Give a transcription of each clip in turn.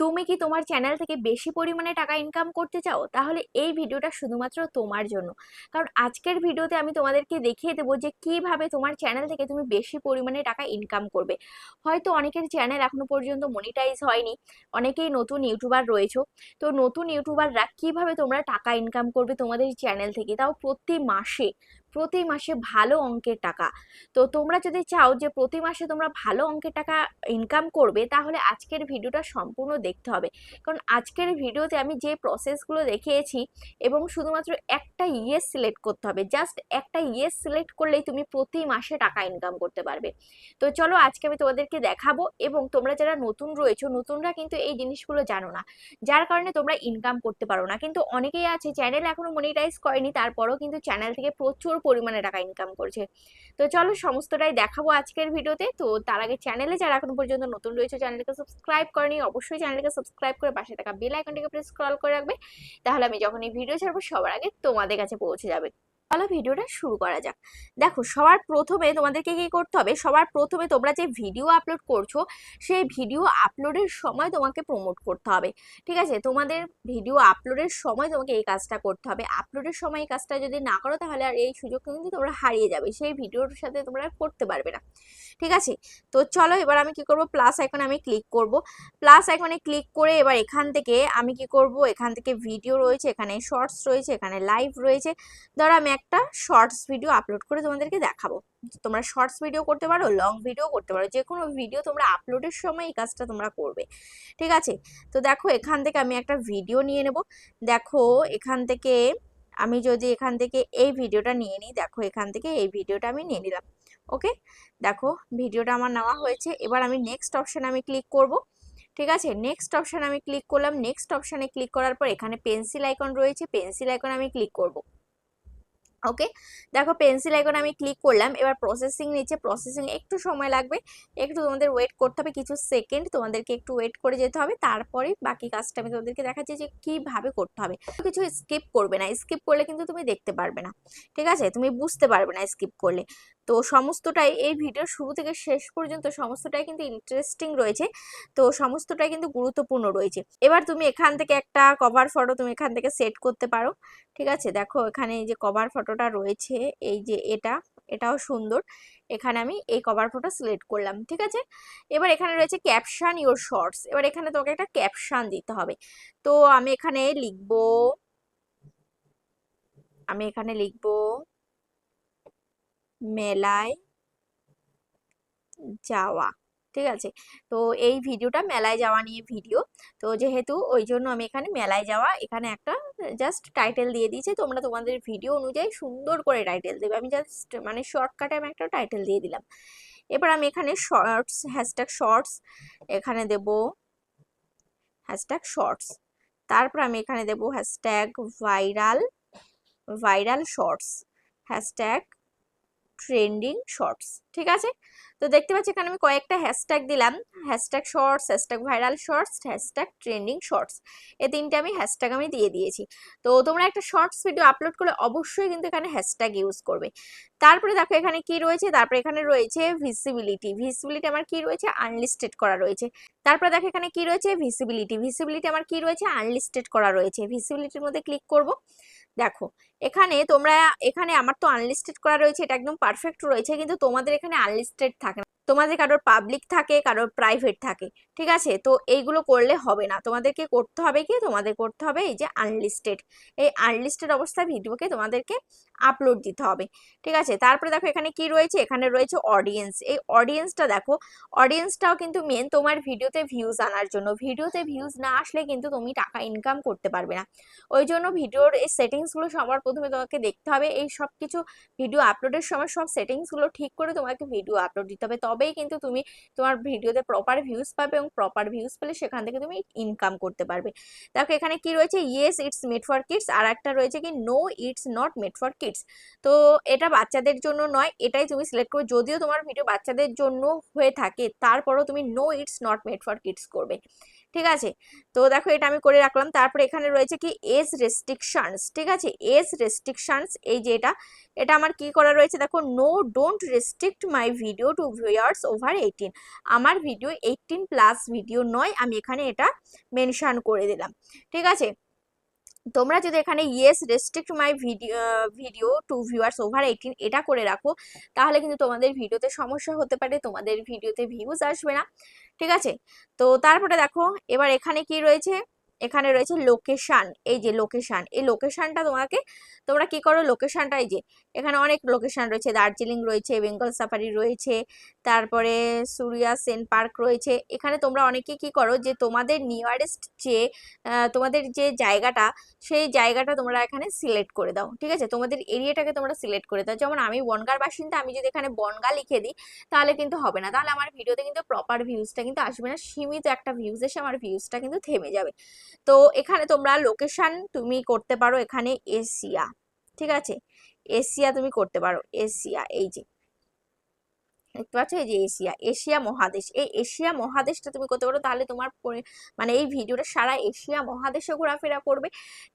তুমি কি তোমার চ্যানেল থেকে বেশি পরিমাণে টাকা ইনকাম করতে চাও? তাহলে এই ভিডিওটা শুধুমাত্র তোমার জন্য। কারণ আজকের ভিডিওতে আমি তোমাদেরকে দেখিয়ে দেবো যে কিভাবে তোমার চ্যানেল থেকে তুমি বেশি পরিমাণে টাকা ইনকাম করবে। হয়তো অনেকের চ্যানেল এখনো পর্যন্ত মনিটাইজ হয়নি, অনেকেই নতুন ইউটিউবার রয়েছে। তো নতুন ইউটিউবাররা কিভাবে তোমরা টাকা ইনকাম করবে তোমাদের চ্যানেল থেকে, তাও প্রতি মাসে ভালো অঙ্কের টাকা। তো তোমরা যদি চাও যে প্রতি মাসে তোমরা ভালো অঙ্কের টাকা ইনকাম করবে, তাহলে আজকের ভিডিওটা সম্পূর্ণ দেখতে হবে। কারণ আজকের ভিডিওতে আমি যে প্রসেসগুলো দেখিয়েছি, এবং শুধুমাত্র একটা ইয়েস সিলেক্ট করতে হবে, জাস্ট একটা ইয়েস সিলেক্ট করলেই তুমি প্রতি মাসে টাকা ইনকাম করতে পারবে। তো চলো আজকে আমি তোমাদেরকে দেখাবো, এবং তোমরা যারা নতুন রয়েছো, নতুনরা কিন্তু এই জিনিসগুলো জানো না, যার কারণে তোমরা ইনকাম করতে পারো না। কিন্তু অনেকেই আছে চ্যানেল এখনো মনিটাইজ করেনি, তারপরও কিন্তু চ্যানেল থেকে প্রচুর পরিমাণে টাকা ইনকাম করছে। তো চলো সমস্তটাই দেখাবো আজকের ভিডিওতে। তো তার আগে চ্যানেলে যারা এখন পর্যন্ত নতুন রয়েছে, চ্যানেলকে সাবস্ক্রাইব করেনি, অবশ্যই চ্যানেলকে সাবস্ক্রাইব করে পাশে থাকা বেল আইকনটিকে প্রেস স্ক্রল করে রাখবে, তাহলে আমি যখন এই ভিডিও ছাড়বো সবার আগে তোমাদের কাছে পৌঁছে যাবে। চলো ভিডিওটা শুরু করা যাক। দেখো, সবার প্রথমে তোমাদেরকে কি করতে হবে, সবার প্রথমে তোমরা যে ভিডিও আপলোড করছো, সেই ভিডিও আপলোডের সময় তোমাকে প্রমোট করতে হবে। ঠিক আছে, তোমাদের ভিডিও আপলোডের সময় তোমাকে এই কাজটা করতে হবে। আপলোডের সময় এই কাজটা যদি না করো, তাহলে আর এই সুযোগ কিন্তু তোমরা হারিয়ে যাবে, সেই ভিডিওর সাথে তোমরা করতে পারবে না। ঠিক আছে, তো চলো এবার আমি কি করব, প্লাস আইকনে আমি ক্লিক করব। প্লাস আইকনে ক্লিক করে এবার এখান থেকে আমি কি করব, এখান থেকে ভিডিও রয়েছে, এখানে শর্টস রয়েছে, এখানে লাইভ রয়েছে। ধরো আমি একটা শর্টস ভিডিও আপলোড করে তোমাদেরকে দেখাবো। তোমরা শর্টস ভিডিও করতে পারো, লং ভিডিও করতে পারো, যে কোনো ভিডিও তোমরা আপলোডের সময় এই কাজটা তোমরা করবে। ঠিক আছে, তো দেখো এখান থেকে আমি একটা ভিডিও নিয়ে নেব। দেখো এখান থেকে আমি যদি এখান থেকে এই ভিডিওটা নিয়ে নিই, দেখো এখান থেকে এই ভিডিওটা আমি নিয়ে নিলাম। ওকে, দেখো ভিডিওটা আমার নেওয়া হয়েছে। এবার আমি নেক্সট অপশানে আমি ক্লিক করব। ঠিক আছে, নেক্সট অপশানে আমি ক্লিক করলাম। নেক্সট অপশানে ক্লিক করার পর এখানে পেন্সিল আইকন রয়েছে, পেন্সিল আইকন আমি ক্লিক করব। ওকে, দেখো পেন্সিল আইকন আমি ক্লিক করলাম। এবার প্রসেসিং নিচে, প্রসেসিং একটু সময় লাগবে, একটু তোমাদের ওয়েট করতে হবে, কিছু সেকেন্ড তোমাদেরকে একটু ওয়েট করে যেতে হবে। তারপরে বাকি কাজটা আমি তোমাদেরকে দেখাচ্ছি যে কিভাবে করতে হবে। কিছু স্কিপ করবে না, স্কিপ করলে কিন্তু তুমি দেখতে পারবে না। ঠিক আছে, তুমি বুঝতে পারবে না স্কিপ করলে। তো সমস্তটাই এই ভিডিওর শুরু থেকে শেষ পর্যন্ত সমস্তটাই কিন্তু ইন্টারেস্টিং রয়েছে, তো সমস্তটাই কিন্তু গুরুত্বপূর্ণ রয়েছে। এবার তুমি এখান থেকে একটা কভার ফটো তুমি এখান থেকে সেট করতে পারো। ঠিক আছে, দেখো এখানে এই যে কভার ফটোটা রয়েছে, এই যে এটাও সুন্দর। এখানে আমি এই কভার ফটো সিলেক্ট করলাম। ঠিক আছে, এবার এখানে রয়েছে ক্যাপশন ইওর শর্টস। এবার এখানে তোমাকে একটা ক্যাপশন দিতে হবে। তো আমি এখানে লিখবো, মেলায় যাওয়া। ঠিক আছে, তো এই ভিডিওটা মেলায় যাওয়া নিয়ে ভিডিও, তো যেহেতু ওই জন্য আমি এখানে মেলায় যাওয়া এখানে একটা জাস্ট টাইটেল দিয়ে দিয়েছি। তোমরা তোমাদের ভিডিও অনুযায়ী সুন্দর করে টাইটেল দেবে, আমি জাস্ট মানে শর্টকাটে আমি একটা টাইটেল দিয়ে দিলাম। এবার আমি এখানে শর্টস, হ্যাশট্যাগ শর্টস এখানে দেব, হ্যাশট্যাগ শর্টস। তারপর আমি এখানে দেব hashtag viral, shorts, hashtag trending shorts. ঠিক আছে, তো দেখতে পাচ্ছি এখানে আমি কয়েকটা হ্যাশট্যাগ দিলাম, hashtag shorts, hashtag viral shorts, hashtag trending shorts. এই তিনটে আমি হ্যাশট্যাগ আমি দিয়ে দিয়েছি। তো তোমরা একটা শর্টস ভিডিও আপলোড করলে অবশ্যই কিন্তু এখানে হ্যাশট্যাগ ইউজ করবে। তারপরে দেখো এখানে কি রয়েছে, তারপরে এখানে রয়েছে ভিজিবিলিটি। ভিজিবিলিটি আমার কি রয়েছে, আনলিস্টেড করা রয়েছে। তারপরে দেখো এখানে কি রয়েছে, ভিজিবিলিটি আমার কি রয়েছে, আনলিস্টেড করা রয়েছে। ভিজিবিলিটির মধ্যে ক্লিক করব। দেখো এখানে তোমরা, এখানে আমার তো আনলিস্টেড করা রয়েছে, এটা একদম পারফেক্ট রয়েছে, কিন্তু তোমাদের এখানে আনলিস্টেড থাকে না, তোমাদের কারোর পাবলিক থাকে, কারোর প্রাইভেট থাকে। ঠিক আছে, তো এইগুলো করলে হবে না, তোমাদেরকে করতে হবে কি, তোমাদের করতে হবে এই যে আনলিস্টেড। এই আনলিস্টেড অবস্থায় ভিডিওকে তোমাদেরকে আপলোড দিতে হবে। ঠিক আছে, তারপরে দেখো এখানে কি রয়েছে, এখানে রয়েছে অডিয়েন্স। এই অডিয়েন্সটা দেখো, অডিয়েন্সটাও কিন্তু মেন তোমার ভিডিওতে ভিউজ আনার জন্য। ভিডিওতে ভিউজ না আসলে কিন্তু তুমি টাকা ইনকাম করতে পারবে না। ওই জন্য ভিডিওর এই সেটিংসগুলো সবার প্রথমে তোমাকে দেখতে হবে। এই সব কিছু ভিডিও আপলোডের সময় সব সেটিংসগুলো ঠিক করে তোমাকে ভিডিও আপলোড দিতে হবে, তবেই কিন্তু তুমি তোমার ভিডিওতে প্রপার ভিউজ পাবে, এবং প্রপার ভিউজ পেলে সেখান থেকে তুমি ইনকাম করতে পারবে। দেখো এখানে কি রয়েছে, yes it's made for kids, আর একটা রয়েছে কি no it's not made for kids. তো এটা বাচ্চাদের জন্য নয়, এটাই তুমি সিলেক্ট করবে। যদিও তোমার ভিডিও বাচ্চাদের জন্য হয়ে থাকে, তারপরও তুমি no it's not made for kids করবে। ঠিক আছে। তো দেখো এটা আমি করে রাখলাম। তারপরে এখানে রয়েছে কি এজ রেস্ট্রিকশনস, ঠিক আছে, এজ রেস্ট্রিকশনস, এই যে এটা এটা আমার কি করা রয়েছে দেখো, no don't restrict my video to viewers over 18। আমার ভিডিও 18+ ভিডিও নয়, আমি এখানে এটা মেনশন করে দিলাম। ঠিক আছে, তোমরা যদি এখানে yes restrict my video to viewers over 18 এটা করে রাখো, তাহলে কিন্তু তোমাদের ভিডিওতে সমস্যা হতে পারে, তোমাদের ভিডিওতে ভিউজ আসবে না। ঠিক আছে, তো তারপরে দেখো এবার এখানে কি রয়েছে, এখানে রয়েছে লোকেশন, এই যে লোকেশন, এই লোকেশনটা তোমরা কি করো, লোকেশনটা এই যে এখানে অনেক লোকেশন রয়েছে, দার্জিলিং রয়েছে, বেঙ্গল সাফারি রয়েছে, তারপরে সুরিয়া সেন পার্ক রয়েছে। এখানে তোমরা অনেকে কি করো যে তোমাদের নিয়ারেস্ট যে তোমাদের যে জায়গাটা, সেই জায়গাটা তোমরা এখানে সিলেক্ট করে দাও। ঠিক আছে, তোমাদের এরিয়াটাকে তোমরা সিলেক্ট করে দাও। যেমন আমি বনগাঁর বাসিন্দা, আমি যদি এখানে বনগাঁ লিখে দিই তাহলে কিন্তু হবে না, তাহলে আমার ভিডিওতে কিন্তু প্রপার ভিউজটা কিন্তু আসবে না, সীমিত একটা ভিউজ এসে আমার ভিউজটা কিন্তু থেমে যাবে। তো এখানে তোমরা লোকেশন তুমি করতে পারো এখানে এশিয়া। ঠিক আছে, এশিয়া তুমি করতে পারো, এশিয়া, এই যে দেখতে পাচ্ছ, এই যে এশিয়া, এশিয়া মহাদেশ, এই এশিয়া মহাদেশটা তুমি করতে পারো, তাহলে তোমার মানে এই ভিডিওটা সারা এশিয়া মহাদেশে ঘোরাফেরা করবে।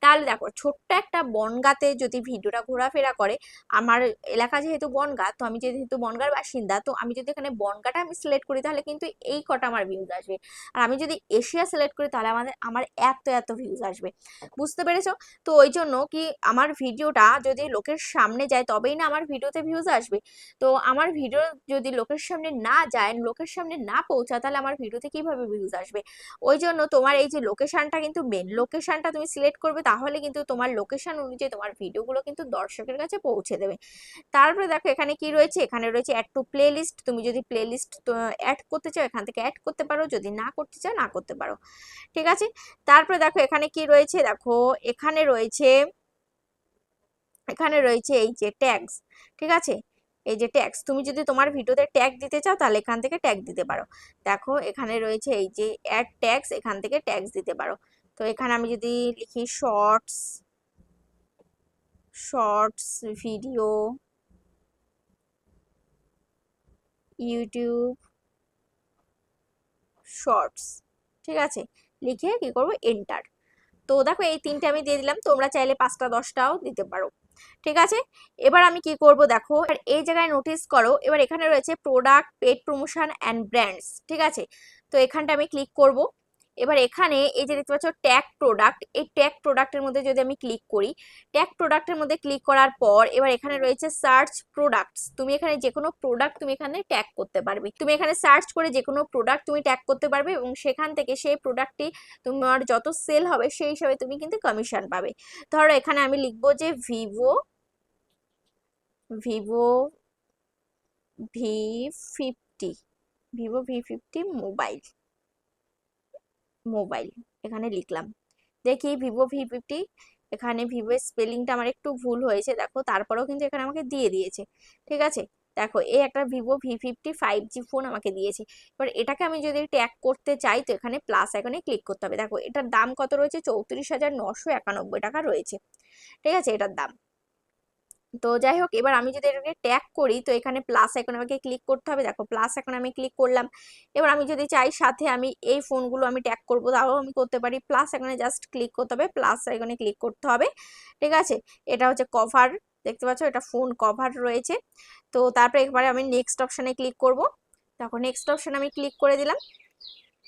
তাহলে দেখো ছোট্ট একটা বনগাঁতে যদি ভিডিওটা ঘোরাফেরা করে, আমার এলাকা যেহেতু বনগাঁ, তো আমি যেহেতু বনগাঁর বাসিন্দা, তো আমি যদি এখানে বনগাঁটা আমি সিলেক্ট করি তাহলে কিন্তু এই কটা আমার ভিউজ আসবে। আর আমি যদি এশিয়া সিলেক্ট করি তাহলে আমার এত এত ভিউজ আসবে। বুঝতে পেরেছো? তো ওই জন্য কি, আমার ভিডিওটা যদি লোকের সামনে যায় তবেই না আমার ভিডিওতে ভিউজ আসবে। তো আমার ভিডিও যদি লোকের সামনে না যায়, লোকের সামনে না পৌঁছা, তাহলে আমার ভিডিওতে কিভাবে ভিউজ আসবে? ওই জন্য তোমার এই যে লোকেশনটা কিন্তু মেন, লোকেশনটা তুমি সিলেক্ট করবে, তাহলে কিন্তু তোমার লোকেশন অনুযায়ী তোমার ভিডিওগুলো কিন্তু দর্শকের কাছে পৌঁছে দেবে। তারপরে দেখো এখানে কি রয়েছে, এখানে রয়েছে অ্যাড টু প্লে লিস্ট, তুমি যদি প্লে লিস্ট অ্যাড করতে চাও এখান থেকে অ্যাড করতে পারো, যদি না করতে চাও না করতে পারো। ঠিক আছে, তারপরে দেখো এখানে কি রয়েছে, দেখো এখানে রয়েছে এই যে ট্যাগস। ঠিক আছে, এই যে ট্যাগস, তুমি যদি তোমার ভিডিওতে ট্যাগ দিতে চাও তাহলে এখান থেকে ট্যাগ দিতে পারো। দেখো এখানে রয়েছে এই যে অ্যাড ট্যাগস, এখান থেকে ট্যাগস দিতে পারো। তো এখানে আমি যদি লিখি shorts, shorts video YouTube shorts, ঠিক আছে, লিখে কি করবো, এন্টার। তো দেখো এই তিনটে আমি দিয়ে দিলাম, তোমরা চাইলে 5টা 10টাও দিতে পারো। ঠিক আছে, এবার আমি কি করব দেখো, এই জায়গায় নোটিস করো, এবার এখানে রয়েছে product, paid promotion and brands. ঠিক আছে, তো এখানটা আমি ক্লিক করব। এবার এখানে এই যে দেখতে পাচ্ছ ট্যাগ প্রোডাক্ট, এই ট্যাগ প্রোডাক্টের মধ্যে যদি আমি ক্লিক করি, ট্যাগ প্রোডাক্টের মধ্যে ক্লিক করার পর এবার এখানে রয়েছে সার্চ প্রোডাক্টস, তুমি এখানে যে কোনো প্রোডাক্ট তুমি এখানে ট্যাগ করতে পারবে, তুমি এখানে সার্চ করে যে কোনো প্রোডাক্ট তুমি ট্যাগ করতে পারবে, এবং সেখান থেকে সেই প্রোডাক্টটি তোমার যত সেল হবে সেই হিসাবে তুমি কিন্তু কমিশন পাবে। ধরো এখানে আমি লিখবো যে ভিভো ভিভো ভি50, ভিভো ভি50 মোবাইল, মোবাইল এখানে লিখলাম। দেখি ভিভো ভি50, এখানে ভিভো স্পেলিংটা আমার একটু ভুল হয়েছে দেখো, তারপরেও কিন্তু এখানে আমাকে দিয়ে দিয়েছে। ঠিক আছে, দেখো এই একটা ভিভো ভি50 5G ফোন আমাকে দিয়েছে। এবার এটাকে আমি যদি ট্যাগ করতে চাই তো এখানে প্লাস আইকনে ক্লিক করতে হবে। দেখো এটার দাম কত রয়েছে, 34,991 টাকা রয়েছে। ঠিক আছে, এটার দাম। তো যাই হোক, এবার আমি যদি এটাকে ট্যাগ করি তো এখানে প্লাস আইকনে আমাকে ক্লিক করতে হবে। দেখো প্লাস আইকনে আমি ক্লিক করলাম। এবার আমি যদি চাই সাথে আমি এই ফোনগুলো আমি ট্যাগ করবো, তাও আমি করতে পারি। প্লাস আইকনে জাস্ট ক্লিক করতে হবে, প্লাস আইকনে ক্লিক করতে হবে। ঠিক আছে, এটা হচ্ছে কভার, দেখতে পাচ্ছ এটা ফোন কভার রয়েছে। তো তারপরে একবারে আমি নেক্সট অপশানে ক্লিক করব। দেখো নেক্সট অপশানে আমি ক্লিক করে দিলাম।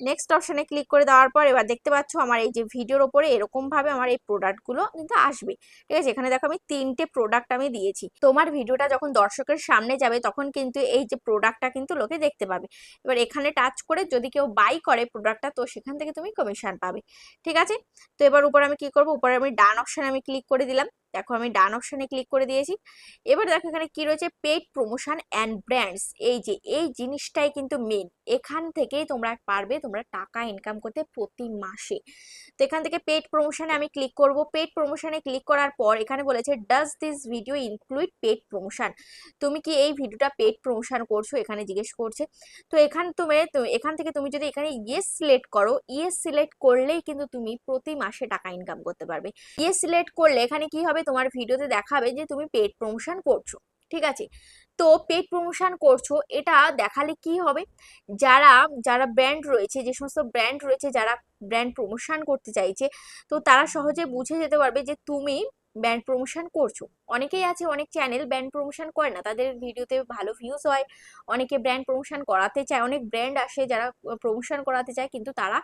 নেক্সট অপশানে ক্লিক করে দেওয়ার পর এবার দেখতে পাচ্ছ আমার এই যে ভিডিওর ওপরে এরকম ভাবে আমার এই প্রোডাক্টগুলো কিন্তু আসবে। ঠিক আছে, এখানে দেখো আমি 3টে প্রোডাক্ট আমি দিয়েছি। তোমার ভিডিওটা যখন দর্শকের সামনে যাবে তখন কিন্তু এই যে প্রোডাক্টটা কিন্তু লোকে দেখতে পাবে। এবার এখানে টাচ করে যদি কেউ বাই করে প্রোডাক্টটা, তো সেখান থেকে তুমি কমিশন পাবে। ঠিক আছে, তো এবার উপরে আমি কি করব, উপরে আমি ডান অপশানে আমি ক্লিক করে দিলাম। দেখো আমি ডান অপশানে ক্লিক করে দিয়েছি। এবার দেখো এখানে কি রয়েছে, পেড প্রমোশন অ্যান্ড ব্র্যান্ডস, এই যে এই জিনিসটাই কিন্তু মেন, এখান থেকেই তোমরা পারবে তোমরা টাকা ইনকাম করতে প্রতি মাসে। তো এখান থেকে পেড প্রমোশনে আমি ক্লিক করব। পেড প্রমোশনে ক্লিক করার পর এখানে বলেছে does this video include paid promotion, তুমি কি এই ভিডিওটা পেড প্রমোশন করছো, এখানে জিজ্ঞেস করছে। তো এখান থেকে তুমি যদি এখানে ইয়েস সিলেক্ট করো, ইয়েস সিলেক্ট করলেই কিন্তু তুমি প্রতি মাসে টাকা ইনকাম করতে পারবে। ইয়েস সিলেক্ট করলে এখানে কি হবে, তোমার ভিডিওতে দেখাবে যে তুমি পেড প্রমোশন করছো। ঠিক আছে। তো পেড প্রমোশন করছো, এটা দেখালে কি হবে, যারা যারা ব্র্যান্ড রয়েছে, যে সমস্ত ব্র্যান্ড রয়েছে যারা ব্র্যান্ড প্রমোশন করতে চাইছে, তো তারা সহজে বুঝে যেতে পারবে যে তুমি ব্র্যান্ড প্রমোশন করছো। অনেকেই আছে, অনেক চ্যানেল ব্র্যান্ড প্রমোশন করে না, তাদের ভিডিওতে ভালো ভিউজ হয়, অনেকে ব্র্যান্ড প্রমোশন করাতে চায়, অনেক ব্র্যান্ড আসে যারা প্রমোশন করাতে চায়, কিন্তু তারা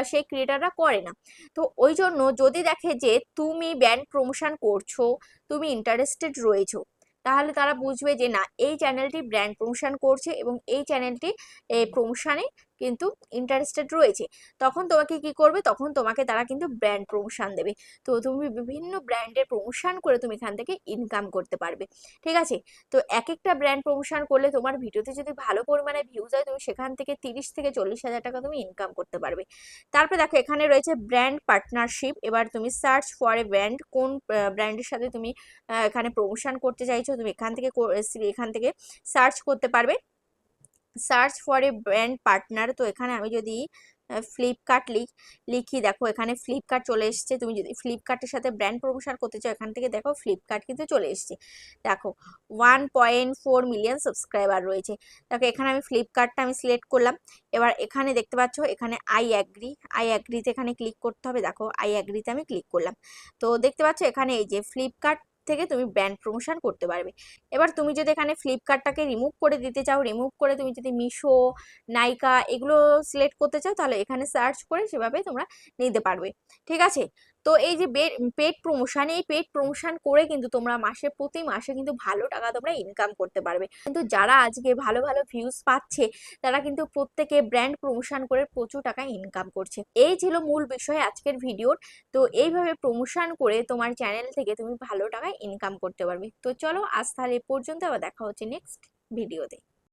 সেই ক্রিয়েটাররা করে না। তো ওই জন্য যদি দেখে যে তুমি ব্র্যান্ড প্রমোশন করছো, তুমি ইন্টারেস্টেড রয়েছো, তাহলে তারা বুঝবে যে না, এই চ্যানেলটি ব্র্যান্ড প্রমোশন করছে এবং এই চ্যানেলটি এই প্রমোশনে কিন্তু ইন্টারেস্টেড রয়েছে। তখন তোমাকে কি করবে, তখন তোমাকে তারা কিন্তু ব্র্যান্ড প্রমোশন দেবে। তো তুমি বিভিন্ন ব্র্যান্ডের প্রমোশন করে তুমি এখান থেকে ইনকাম করতে পারবে। ঠিক আছে। তো এক একটা ব্র্যান্ড প্রমোশন করলে তোমার ভিডিওতে যদি ভালো পরিমাণে ভিউজ হয়, তুমি সেখান থেকে 30 থেকে 40 হাজার টাকা তুমি ইনকাম করতে পারবে। তারপরে দেখো এখানে রয়েছে ব্র্যান্ড পার্টনারশিপ। এবার তুমি সার্চ ফর এ ব্র্যান্ড, কোন ব্র্যান্ডের সাথে তুমি এখানে প্রমোশন করতে চাইছো, তুমি এখান থেকে সার্চ করতে পারবে, search for a brand partner. তো এখানে আমি যদি ফ্লিপকার্ট লিখি, দেখো এখানে ফ্লিপকার্ট চলে এসছে। তুমি যদি ফ্লিপকার্টের সাথে ব্র্যান্ড প্রমোশন করতে চাও, এখান থেকে দেখো ফ্লিপকার্ট কিন্তু চলে এসছে। দেখো 1.4 মিলিয়ন সাবস্ক্রাইবার রয়েছে। দেখো এখানে আমি ফ্লিপকার্টটা আমি সিলেক্ট করলাম। এবার এখানে দেখতে পাচ্ছ, এখানে আই অ্যাগ্রিতে এখানে ক্লিক করতে হবে। দেখো আই অ্যাগ্রিতে আমি ক্লিক করলাম। তো দেখতে পাচ্ছ এখানে এই যে ফ্লিপকার্ট থেকে তুমি ব্র্যান্ড প্রমোশন করতে পারবে। এবার তুমি যদি এখানে ফ্লিপকার্টটাকে রিমুভ করে দিতে চাও, রিমুভ করে তুমি যদি মিশো, নাইকা এগুলো সিলেক্ট করতে চাও, তাহলে এখানে সার্চ করে সেভাবে তোমরা নিতে পারবে। ঠিক আছে। তো এই যে পেড প্রমোশন, এই পেড প্রমোশন করে কিন্তু তোমরা প্রতি মাসে কিন্তু ভালো টাকা তোমরা ইনকাম করতে পারবে। কিন্তু যারা আজকে ভালো ভালো ভিউজ পাচ্ছে, তারা কিন্তু প্রত্যেকে ব্র্যান্ড প্রমোশন করে প্রচুর টাকা ইনকাম করছে। এই ছিল মূল বিষয় আজকের ভিডিওর। তো এইভাবে প্রমোশন করে তোমার চ্যানেল থেকে তুমি ভালো টাকা ইনকাম করতে পারবে। তো চলো আজ তাহলে এ পর্যন্ত, আবার দেখা হচ্ছে নেক্সট ভিডিওতে।